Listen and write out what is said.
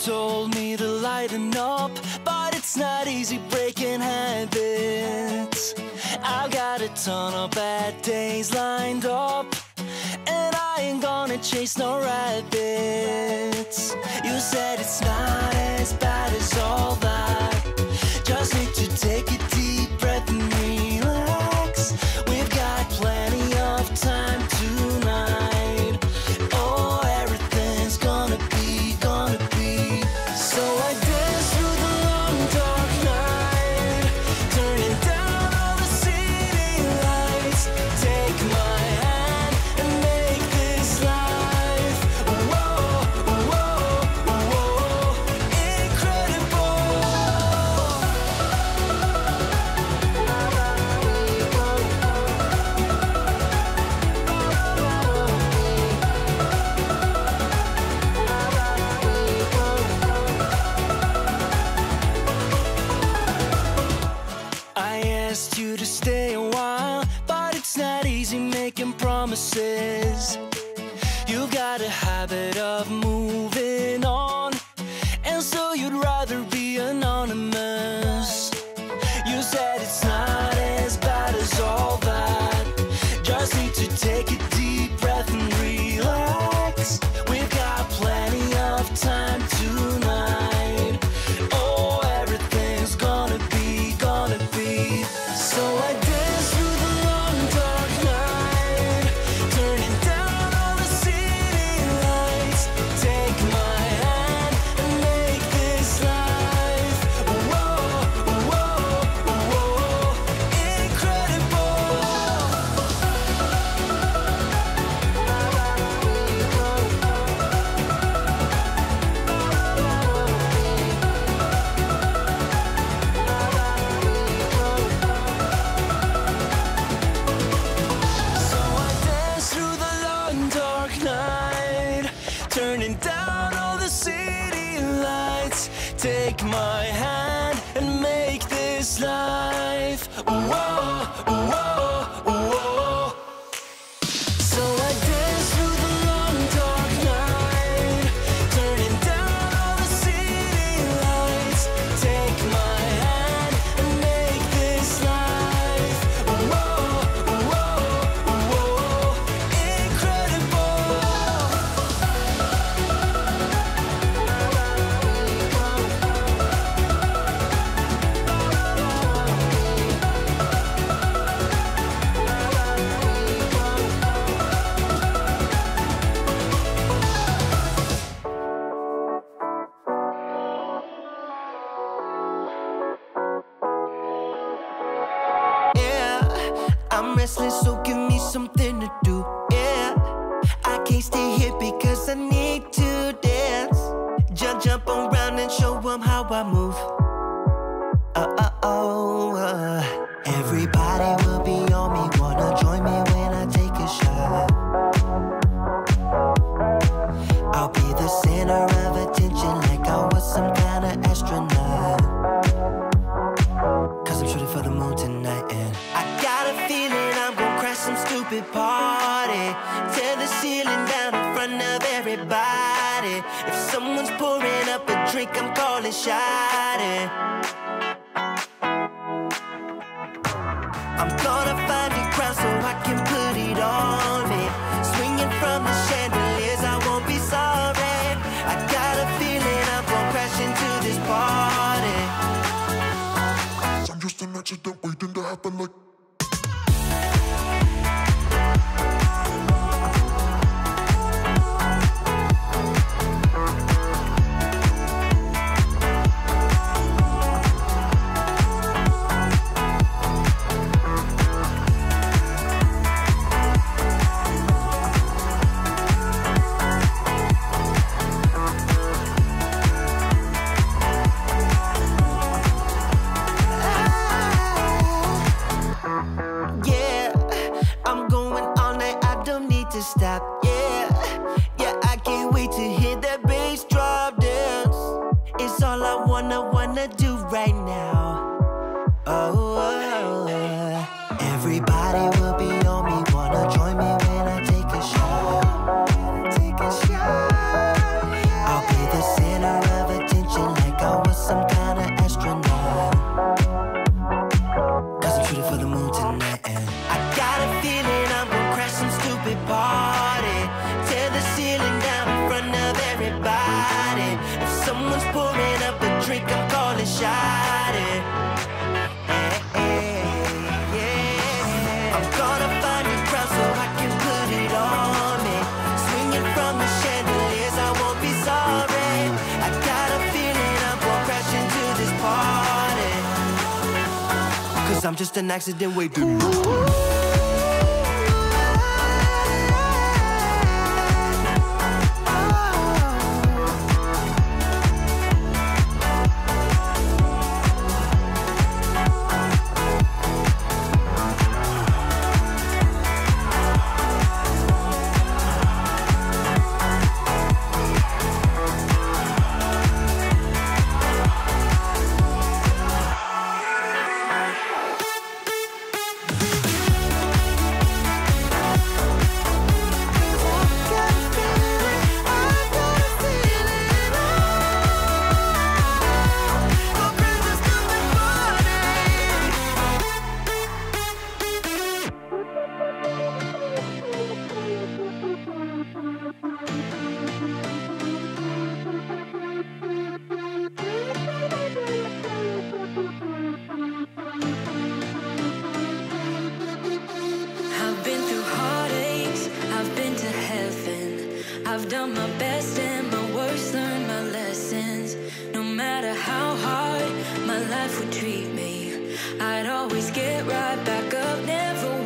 told me to lighten up, but it's not easy breaking habits. I've got a ton of bad days lined up, and I ain't gonna chase no rabbits. You said it's not as bad as all that. Just need to take a deep breath and relax. We've got plenty of time tonight. Oh, everything's gonna be. So I dance through the long dark night, turning down all the city lights. Take my hand and make this life, whoa, whoa, whoa, incredible. I asked you to stay a while, but it's not easy making promises. You've got a habit of moving on, and so you'd rather be anonymous. You said it's not as bad as all that. Just need to take a deep breath and relax. We've got plenty of time tonight. Oh, everything's gonna be. So I dance through the long dark night, turning down all the city lights. Take my hand and make this life, whoa, whoa, whoa, incredible. So I dance through the long dark night, turning down all the city lights. Take my hand and make this life, whoa, whoa, whoa. So I dance through the long dark night, turning down all the city lights. Take my hand and make this life, whoa, whoa, whoa, incredible. Yeah, I'm restless, so give me something to do. Yeah, I can't stay here because I need to dance. Jump around and show them how I move. Everybody will be on me, wanna join me when I take a shot. I'll be the center of attention like I was some kind of astronaut. Cause I'm shooting for the moon tonight, and I got a feeling I'm gonna crash some stupid party. Tear the ceiling down in front of everybody. If someone's pouring up a drink, I'm calling shawty. I'm gonna find a crown so I can put it on me. Swinging from the chandeliers, I won't be sorry. I got a feeling I'm gonna crash into this party. I'm just an accident waiting to happen like. I'm just an accident waiting. I've done my best and my worst, learned my lessons. No matter how hard my life would treat me, I'd always get right back up, never